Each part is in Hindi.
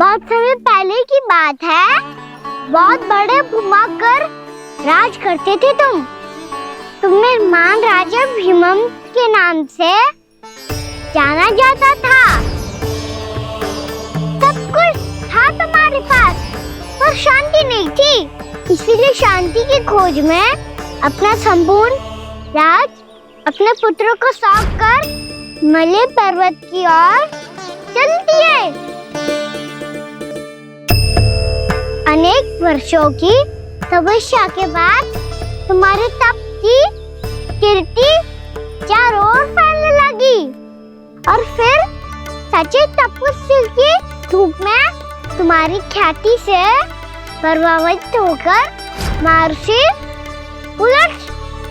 बहुत समय पहले की बात है। बहुत बड़े भूमाकर राज करते थे तुम्हें महान राजा भीमम के नाम से जाना जाता था। सब कुछ था तुम्हारे पास, पर शांति नहीं थी। इसीलिए शांति की खोज में अपना संपूर्ण राज अपने पुत्रों को सौंप कर हिमालय पर्वत की ओर चल दिए। अनेक वर्षों की तपस्या के बाद तुम्हारे तप की कीर्ति चारों ओर फैलने लगी और फिर सच्चे तपस्वी की धूप में तुम्हारी ख्याति से प्रभावित होकर महर्षि उलट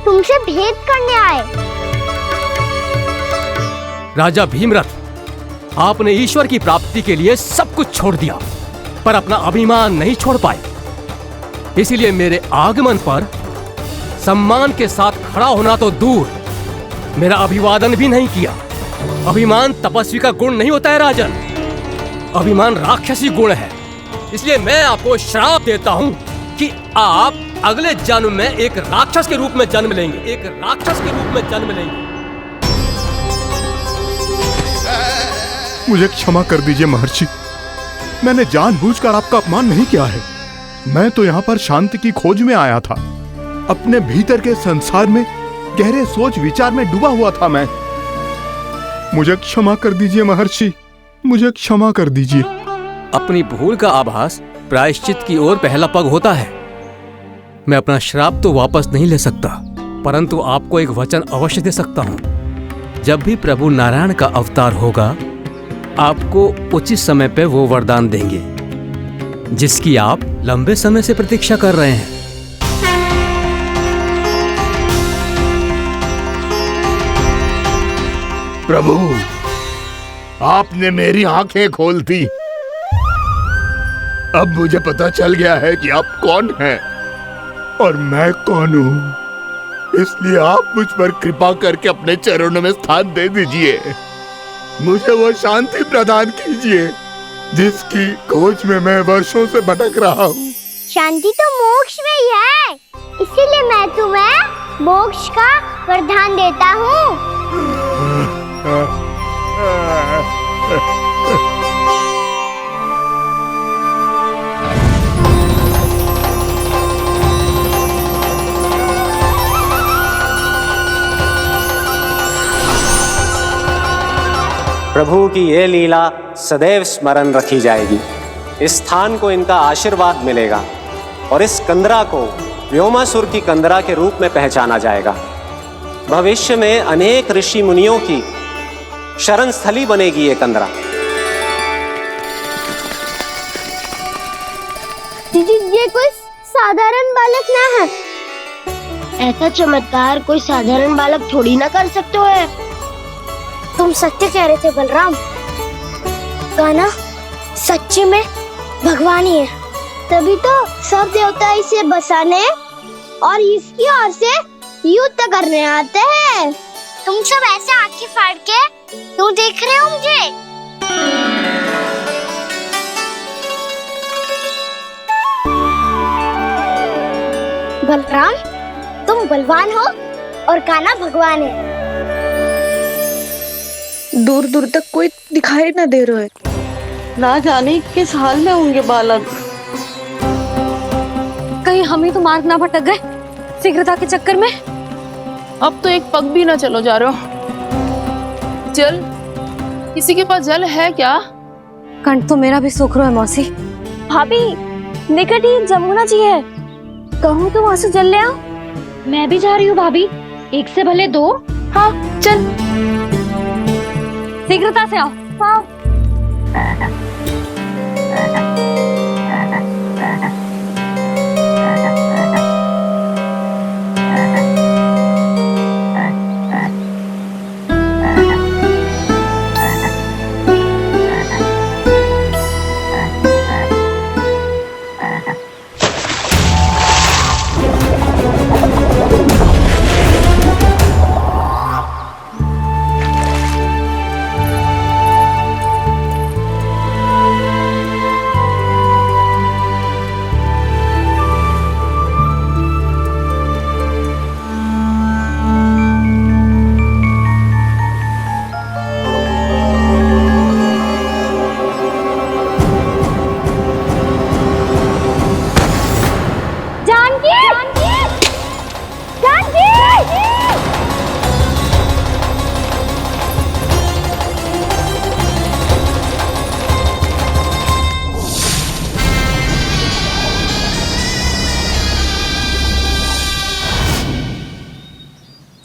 तुमसे भेंट करने आए। राजा भीमरथ, आपने ईश्वर की प्राप्ति के लिए सब कुछ छोड़ दिया, पर अपना अभिमान नहीं छोड़ पाए। इसीलिए मेरे आगमन पर सम्मान के साथ खड़ा होना तो दूर, मेरा अभिवादन भी नहीं किया। अभिमान तपस्वी का गुण नहीं होता है राजन, अभिमान राक्षसी गुण है। इसलिए मैं आपको श्राप देता हूँ कि आप अगले जन्म में एक राक्षस के रूप में जन्म लेंगे, एक राक्षस के रूप में जन्म लेंगे। मुझे क्षमा कर दीजिए महर्षि, मैंने जानबूझकर आपका अपमान नहीं किया है। मैं तो यहाँ पर शांति की खोज में आया था। अपने भीतर के संसार में गहरे सोच विचार में डूबा हुआ था मैं। मुझे क्षमा कर दीजिए महर्षि, मुझे क्षमा कर दीजिए। अपनी भूल का आभास प्रायश्चित की ओर पहला पग होता है। मैं अपना श्राप तो वापस नहीं ले सकता, परंतु आपको एक वचन अवश्य दे सकता हूँ। जब भी प्रभु नारायण का अवतार होगा, आपको उचित समय पे वो वरदान देंगे जिसकी आप लंबे समय से प्रतीक्षा कर रहे हैं। प्रभु, आपने मेरी आंखें खोल दी। अब मुझे पता चल गया है कि आप कौन हैं और मैं कौन हूँ। इसलिए आप मुझ पर कृपा करके अपने चरणों में स्थान दे दीजिए। मुझे वो शांति प्रदान कीजिए जिसकी खोज में मैं वर्षों से भटक रहा हूँ। शांति तो मोक्ष में ही है, इसीलिए मैं तुम्हें मोक्ष का वरदान देता हूँ। प्रभु की ये लीला सदैव स्मरण रखी जाएगी। इस स्थान को इनका आशीर्वाद मिलेगा और इस कंदरा को व्योमासुर की कंदरा के रूप में पहचाना जाएगा। भविष्य में अनेक ऋषि मुनियों की शरण स्थली बनेगी ये कंदरा। दीदी, ये कोई साधारण बालक ना है। ऐसा चमत्कार कोई साधारण बालक थोड़ी ना कर सकते हो। तुम सत्य कह रहे थे बलराम, गाना सच्ची में भगवान ही है। तभी तो सब देवता इसे बसाने और इसकी ओर से युद्ध करने आते हैं। तुम सब ऐसे आंखें फाड़ के क्यों देख रहे हो मुझे? बलराम, तुम बलवान हो और कान्हा भगवान है। दूर दूर तक कोई दिखाई न दे रहा है। ना जाने किस हाल में होंगे बालक। कहीं हम ही तो मार्ग ना भटक गए शीघ्रता के चक्कर में। अब तो एक पग भी ना चलो जा रहे हो। जल, किसी के पास जल है क्या? कंठ तो मेरा भी सूख रहा है मौसी। भाभी, निकट ही जमुना जी है, कहूँ तो वहां से जल ले आओ। मैं भी जा रही हूँ भाभी, एक से भले दो। हाँ चल, शीघ्रता से आओ। हाँ।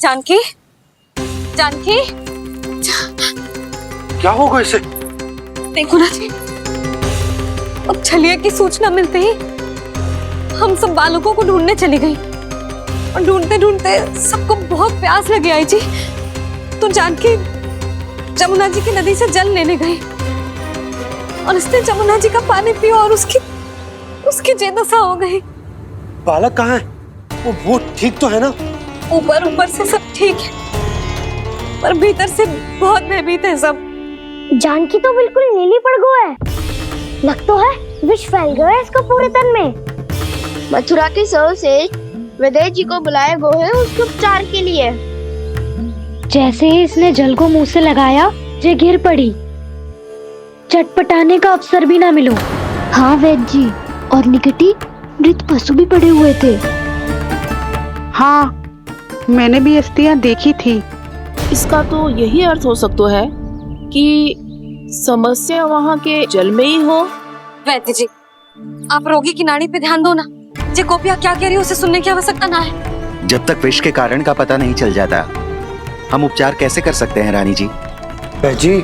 जानकी, जानकी, क्या होगा इसे? देखो ना जी, अब छलिया की सूचना मिलते ही हम सब बालकों को ढूंढने चली गई और ढूंढते ढूंढते सबको बहुत प्यास लगी आई जी। तो जानकी जमुना जी की नदी से जल लेने गई और उसने जमुना जी का पानी पिया और उसकी जेदशा हो गई। बालक कहाँ है? वो ठीक तो है ना? ऊपर से सब ठीक है पर भीतर से बहुत भयभीत है सब। जानकी तो बिल्कुल नीली पड़ गया है। लग तो है विष फैल गया है इसका पूरे तन में। मथुरा के सौ से विदेश जी को बुलाए गए हैं उसके उपचार के लिए। जैसे ही इसने जल को मुंह से लगाया, जे गिर पड़ी। चटपटाने का अवसर भी ना मिलो। हाँ वैद्य जी, और निकटी मृत पशु भी पड़े हुए थे। हाँ, मैंने भी अस्थियां देखी थी। इसका तो यही अर्थ हो सकता है कि समस्या वहाँ के जल में ही हो। वैद्य जी, आप रोगी की नाड़ी पे ध्यान दो ना। जे गोपिया क्या कह रही है उसे सुनने की आवश्यकता ना है। जब तक विष के कारण का पता नहीं चल जाता, हम उपचार कैसे कर सकते हैं रानी जी? जी,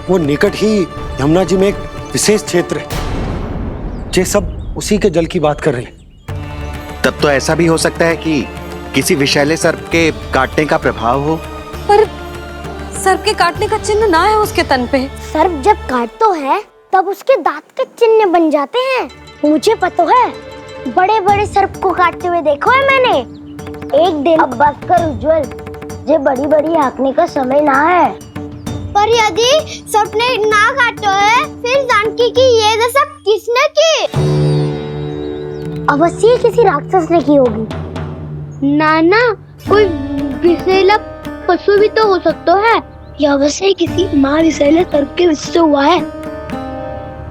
वो निकट ही यमुना जी में एक विशेष क्षेत्र है। ये सब उसी के जल की बात कर रहे हैं। तब तो ऐसा भी हो सकता है कि किसी विषैले सर्प के काटने का प्रभाव हो। पर सर्प के काटने का चिन्ह ना है उसके तन पे। सर्प जब काटता है तब उसके दांत के चिन्ह बन जाते हैं। मुझे पता है, बड़े बड़े सर्प को काटते हुए देखो है मैंने। एक दिन अब बस कर उज्जवल, ये बड़ी बड़ी हाँकने का समय ना है। पर यदि सर्प ने ना काटो है, फिर जानकी की ये दशा किसने की? अवश्य किसी राक्षस ने की होगी। नाना, कोई विषैला पशु भी तो हो सकता है। यह अवश्य किसी माँ विषैले सर्प के विष से हुआ है।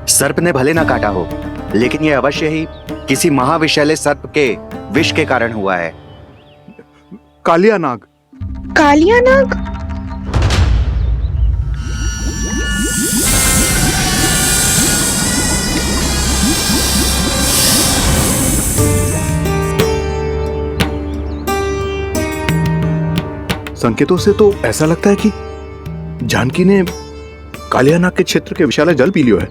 सर्प ने भले ना काटा हो, लेकिन यह अवश्य ही किसी महाविषैले सर्प के विष के कारण हुआ है। कालिया नाग। कालिया नाग? संकेतों से तो ऐसा लगता है कि जानकी ने कालिया नाग के क्षेत्र के विशाल जल पी लियो है।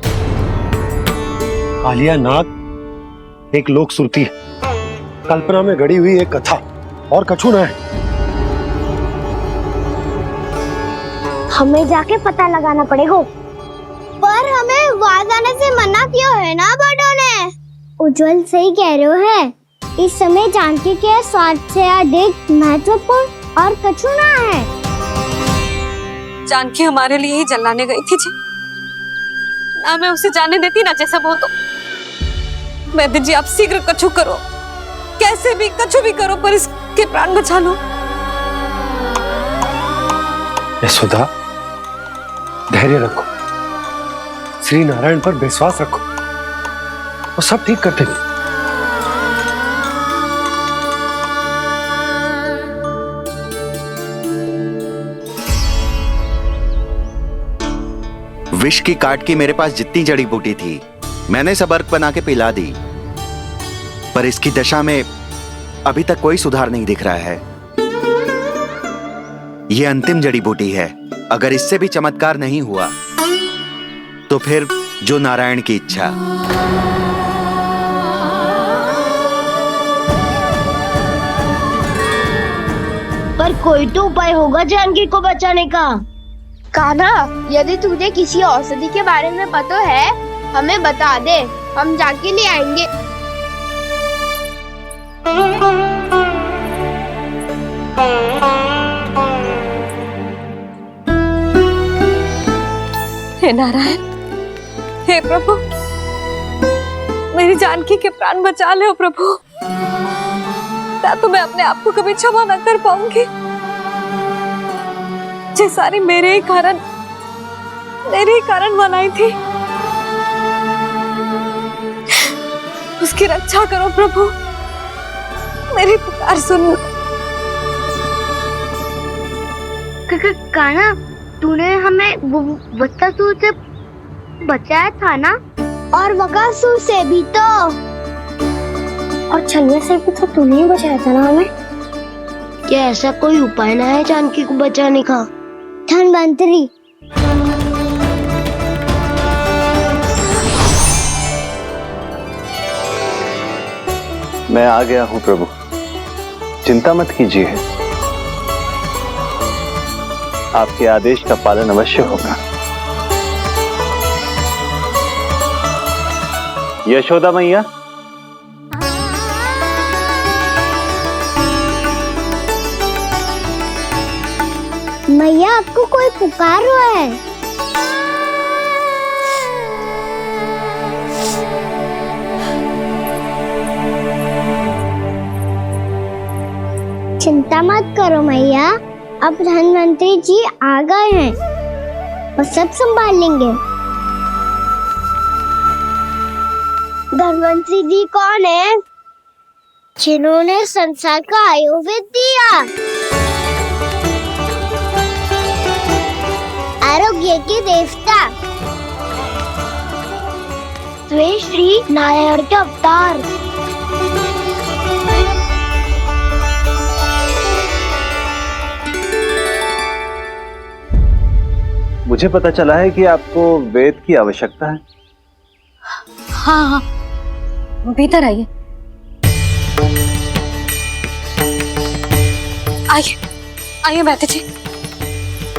कालिया नाग एक लोक श्रुति है, कल्पना में गढ़ी हुई एक कथा, और कछु ना है। हमें जाके पता लगाना पड़ेगा। पर हमें वहां जाने से मना किया है ना बड़ों ने। उज्जवल सही कह रहे हो है। इस समय जानकी के स्वार्थ से अधिक महत्वपूर्ण और कछु ना है। जानकी हमारे लिए ही जलाने गई थी जी। ना मैं उसे जाने देती ना जैसा वो तो। वैद्य जी, आप शीघ्र कछु करो, कैसे भी कछु भी करो, पर इसके प्राण बचा लो। यशोदा, धैर्य रखो, श्री नारायण पर विश्वास रखो, वो सब ठीक कर देंगे। विष की काट की मेरे पास जितनी जड़ी बूटी थी, मैंने सब अर्क बना के पिला दी, पर इसकी दशा में अभी तक कोई सुधार नहीं दिख रहा है। यह अंतिम जड़ी बूटी है। अगर इससे भी चमत्कार नहीं हुआ तो फिर जो नारायण की इच्छा। पर कोई तो उपाय होगा जानकी को बचाने का। कान्हा, यदि तुझे किसी औषधि के बारे में पता है, हमें बता दे, हम जाके ले आएंगे। हे नारायण, हे प्रभु, मेरी जानकी के प्राण बचा ले प्रभु। या तो मैं अपने आप को कभी क्षमा न कर पाऊंगी। ये सारी मेरे ही कारण बनाई थी। उसकी रक्षा करो प्रभु, मेरी पुकार सुनो। कान्हा, तूने हमें वत्सासुर से बचाया था ना? और बकासुर से भी तो। और छलिया से भी तो तूने ही बचाया था ना हमें। क्या ऐसा कोई उपाय ना है जानकी को बचाने का? धनवंतरी, मैं आ गया हूं प्रभु, चिंता मत कीजिए, आपके आदेश का पालन अवश्य होगा। यशोदा मैया, मैया आपको कोई पुकार रहा है। चिंता मत करो मैया, अब धनवंतरी जी आ गए हैं, वो सब संभाल लेंगे। धनवंतरी जी कौन है? जिन्होंने संसार का आयुर्वेद दिया, आरोग्य के देवता, वे श्री नारायण के अवतार। मुझे पता चला है कि आपको वेद की आवश्यकता है। हाँ हाँ, भीतर आइए। आइए आइए बैठे जी।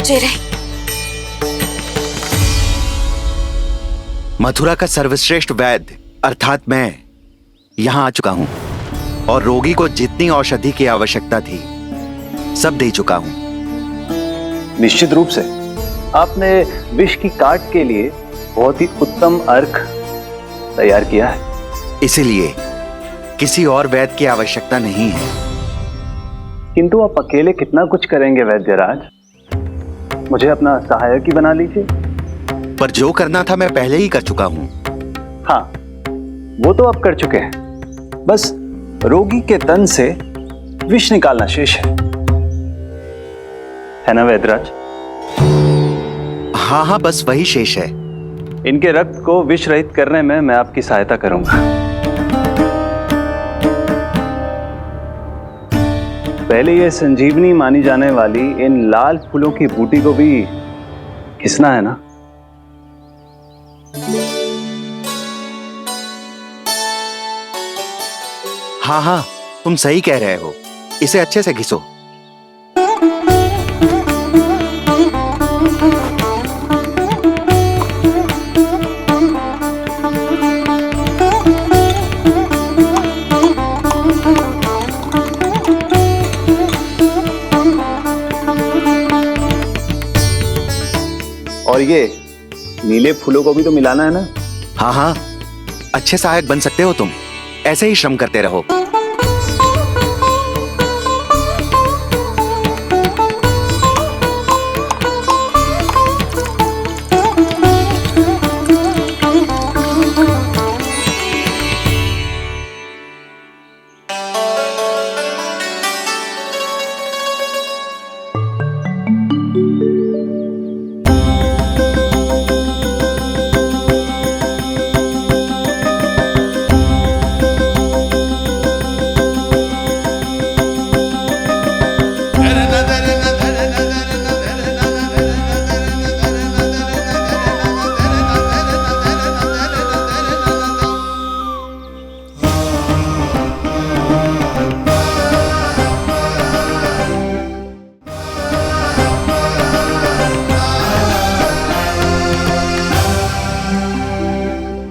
जी रहे। मथुरा का सर्वश्रेष्ठ वैद्य अर्थात मैं यहाँ आ चुका हूँ और रोगी को जितनी औषधि की आवश्यकता थी सब दे चुका हूँ। निश्चित रूप से आपने विष की काट के लिए बहुत ही उत्तम अर्क तैयार किया है, इसीलिए किसी और वैद्य की आवश्यकता नहीं है। किंतु आप अकेले कितना कुछ करेंगे वैद्यराज, मुझे अपना सहायक ही बना लीजिए। पर जो करना था मैं पहले ही कर चुका हूँ। हाँ, वो तो आप कर चुके हैं, बस रोगी के तन से विष निकालना शेष है ना वैद्यराज? हाँ हाँ, बस वही शेष है। इनके रक्त को विष रहित करने में मैं आपकी सहायता करूंगा। पहले ये संजीवनी मानी जाने वाली इन लाल फूलों की बूटी को भी घिसना है ना? हाँ हाँ, तुम सही कह रहे हो, इसे अच्छे से घिसो। और ये नीले फूलों को भी तो मिलाना है ना? हाँ हाँ, अच्छे सहायक बन सकते हो तुम, ऐसे ही श्रम करते रहो।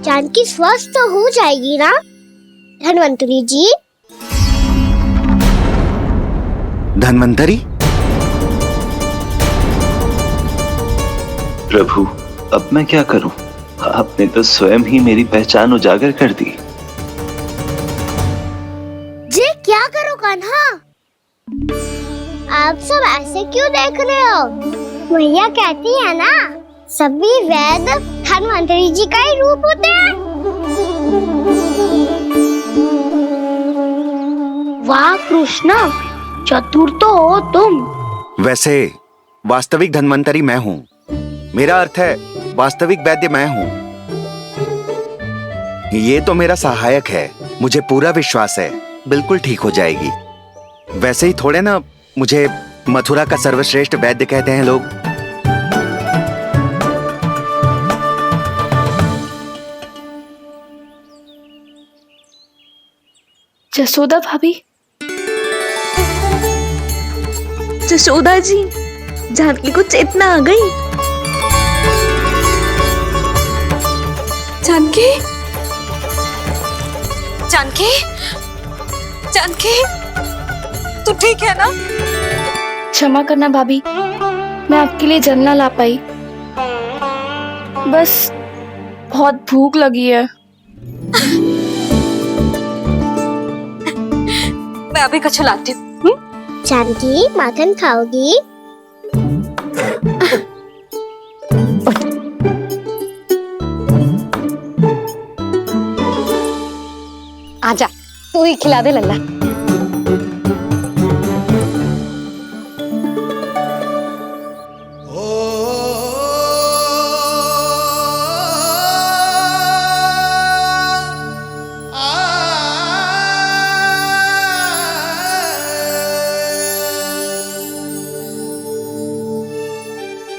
जानकी स्वस्थ हो जाएगी ना धनवंतरी जी? धनवंतरी? प्रभु, अब मैं क्या करूं? आपने तो स्वयं ही मेरी पहचान उजागर कर दी। जी क्या करो कान्हा? आप सब ऐसे क्यों देख रहे हो? मैया कहती है ना, सभी वैद्य धनवंतरी जी का ही रूप होते हैं। वाह कृष्णा, चतुर तो हो तुम। वैसे वास्तविक धन्वंतरी मैं हूँ, मेरा अर्थ है वास्तविक वैद्य मैं हूँ। ये तो मेरा सहायक है, मुझे पूरा विश्वास है बिल्कुल ठीक हो जाएगी। वैसे ही थोड़े ना मुझे मथुरा का सर्वश्रेष्ठ वैद्य कहते हैं लोग। जसोदा भाभी, जशोदा जी, जानकी को चेतना आ गई। जानकी, जानकी, जानकी, तू ठीक है ना? क्षमा करना भाभी, मैं आपके लिए जल ना ला पाई। बस बहुत भूख लगी है। मैं अभी कुछ लाती हूँ। जानकी, माखन खाओगी? आजा, तू ही खिला दे लल्ला।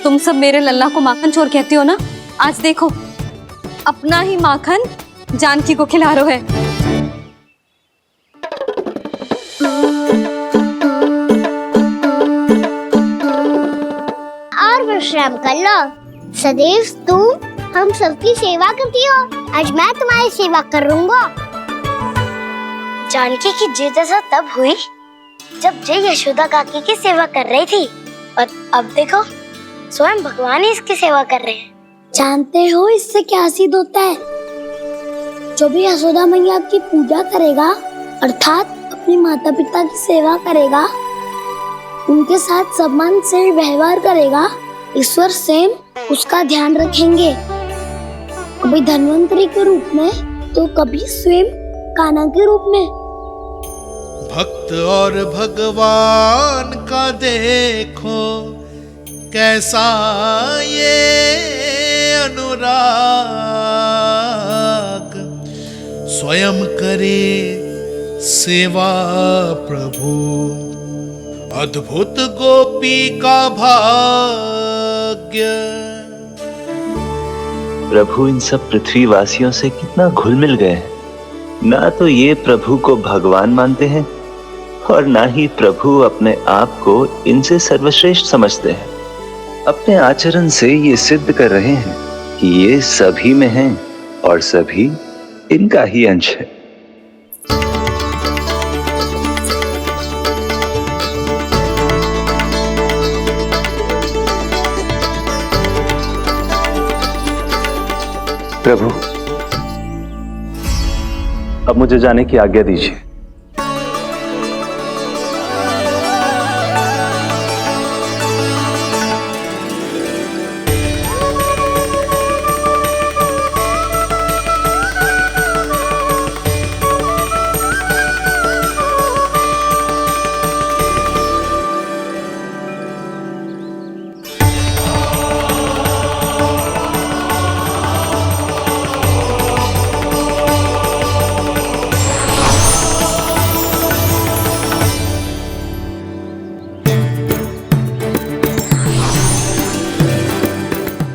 तुम सब मेरे लल्ला को माखन चोर कहती हो ना? आज देखो, अपना ही माखन जानकी को खिला रहे है। और विश्राम कर लो। सदैव तुम हम सबकी सेवा करती हो, आज मैं तुम्हारी सेवा करूंगा। जानकी की जिज्ञासा तब हुई जब जय यशोदा काकी की सेवा कर रही थी, और अब देखो स्वयं भगवान ही इसकी सेवा कर रहे हैं। जानते हो इससे क्या सिद्ध होता है? जो भी यशोदा मैया की पूजा करेगा, अर्थात अपने माता पिता की सेवा करेगा, उनके साथ सम्मान से व्यवहार करेगा, ईश्वर स्वयं उसका ध्यान रखेंगे। कभी धन्वंतरी के रूप में तो कभी स्वयं कान्हा के रूप में। भक्त और भगवान का देखो कैसा ये अनुराग, स्वयं करे सेवा प्रभु, अद्भुत गोपी का भाग्य। प्रभु इन सब पृथ्वीवासियों से कितना घुल मिल गए हैं। ना तो ये प्रभु को भगवान मानते हैं और ना ही प्रभु अपने आप को इनसे सर्वश्रेष्ठ समझते हैं। अपने आचरण से ये सिद्ध कर रहे हैं कि ये सभी में हैं और सभी इनका ही अंश है। प्रभु, अब मुझे जाने की आज्ञा दीजिए।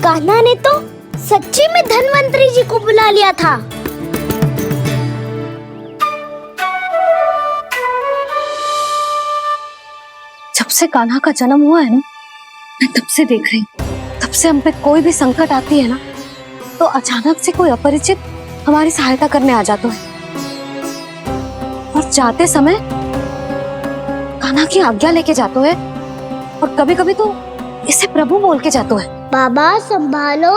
कान्हा ने तो सच्ची में धन्वंतरी जी को बुला लिया था। जब से कान्हा का जन्म हुआ है ना, मैं तब से देख रही हूँ, तब से हम पे कोई भी संकट आती है ना, तो अचानक से कोई अपरिचित हमारी सहायता करने आ जाता है, और जाते समय कान्हा की आज्ञा लेके जाते है, और कभी कभी तो इसे प्रभु बोल के जाते है। बाबा संभालो।